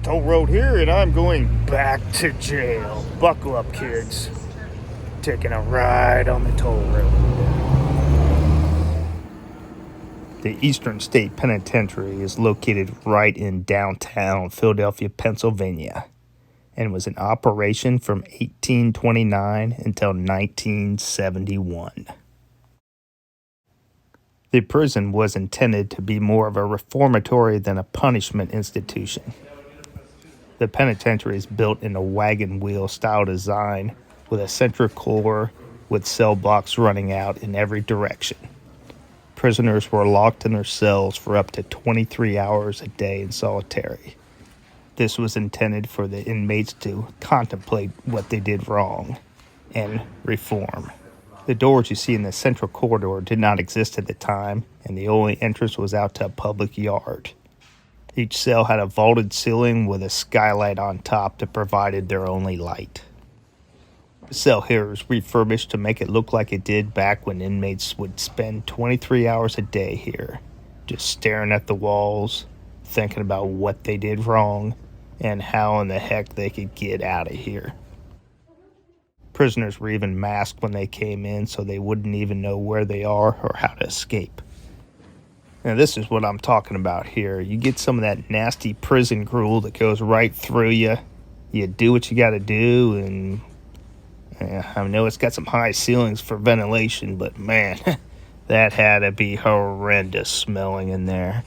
Tolle Road here, and I'm going back to jail. Buckle up, kids. Taking a ride on the Tolle Road. The Eastern State Penitentiary is located right in downtown Philadelphia, Pennsylvania, and was in operation from 1829 until 1971. The prison was intended to be more of a reformatory than a punishment institution. The penitentiary is built in a wagon wheel style design with a central core with cell blocks running out in every direction. Prisoners were locked in their cells for up to 23 hours a day in solitary. This was intended for the inmates to contemplate what they did wrong and reform. The doors you see in the central corridor did not exist at the time, and the only entrance was out to a public yard. Each cell had a vaulted ceiling with a skylight on top that provided their only light. The cell here is refurbished to make it look like it did back when inmates would spend 23 hours a day here, just staring at the walls, thinking about what they did wrong, and how in the heck they could get out of here. Prisoners were even masked when they came in so they wouldn't even know where they are or how to escape. Now this is what I'm talking about here. You get some of that nasty prison gruel that goes right through you. You do what you gotta do, and I know it's got some high ceilings for ventilation, but man, that had to be horrendous smelling in there.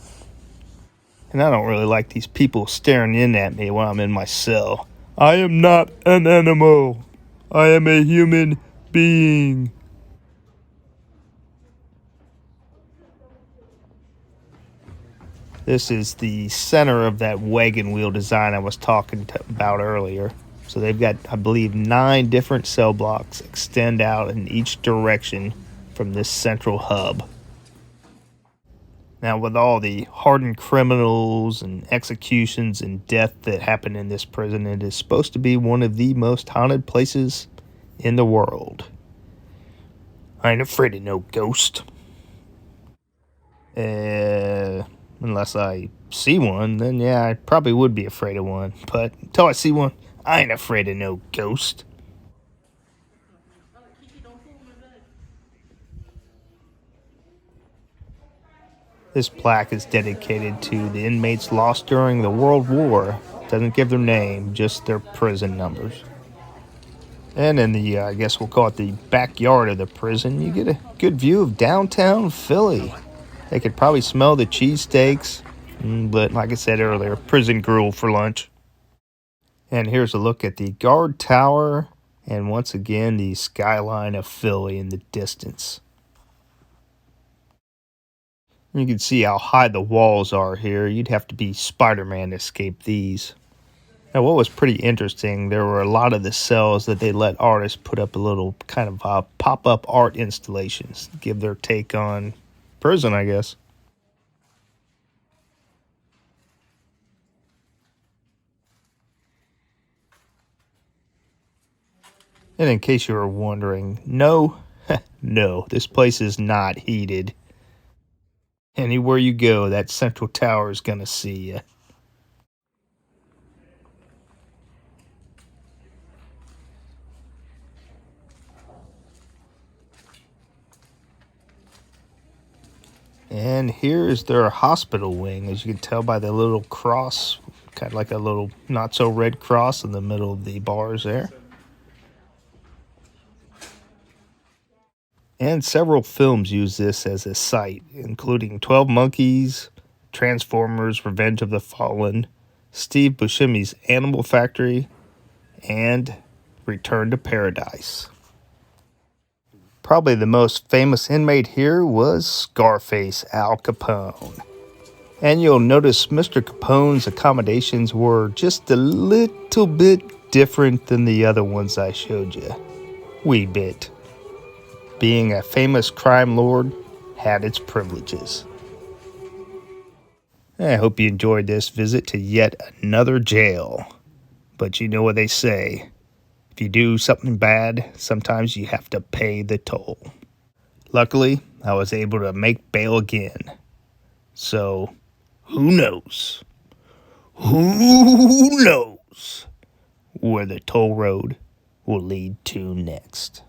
And I don't really like these people staring in at me while I'm in my cell. I am not an animal. I am a human being. This is the center of that wagon wheel design I was talking about earlier. So they've got, I believe, 9 different cell blocks extend out in each direction from this central hub. Now, with all the hardened criminals and executions and death that happen in this prison, it is supposed to be one of the most haunted places in the world. I ain't afraid of no ghost. Unless I see one, then yeah, I probably would be afraid of one. But until I see one, I ain't afraid of no ghost. This plaque is dedicated to the inmates lost during the World War. Doesn't give their name, just their prison numbers. And in the, I guess we'll call it the backyard of the prison, you get a good view of downtown Philly. They could probably smell the cheesesteaks, but like I said earlier, prison gruel for lunch. And here's a look at the guard tower, and once again, the skyline of Philly in the distance. You can see how high the walls are here. You'd have to be Spider-Man to escape these. Now, what was pretty interesting, there were a lot of the cells that they let artists put up a little kind of pop-up art installations, give their take on prison, I guess. And in case you were wondering, no, this place is not heated. Anywhere you go, that central tower is going to see you. And here is their hospital wing, as you can tell by the little cross, kind of like a little not-so-red cross in the middle of the bars there. And several films use this as a site, including 12 Monkeys, Transformers, Revenge of the Fallen, Steve Buscemi's Animal Factory, and Return to Paradise. Probably the most famous inmate here was Scarface Al Capone. And you'll notice Mr. Capone's accommodations were just a little bit different than the other ones I showed you. Wee bit. Being a famous crime lord had its privileges. I hope you enjoyed this visit to yet another jail. But you know what they say. If you do something bad, sometimes you have to pay the toll. Luckily, I was able to make bail again. So, who knows? Who knows where the toll road will lead to next?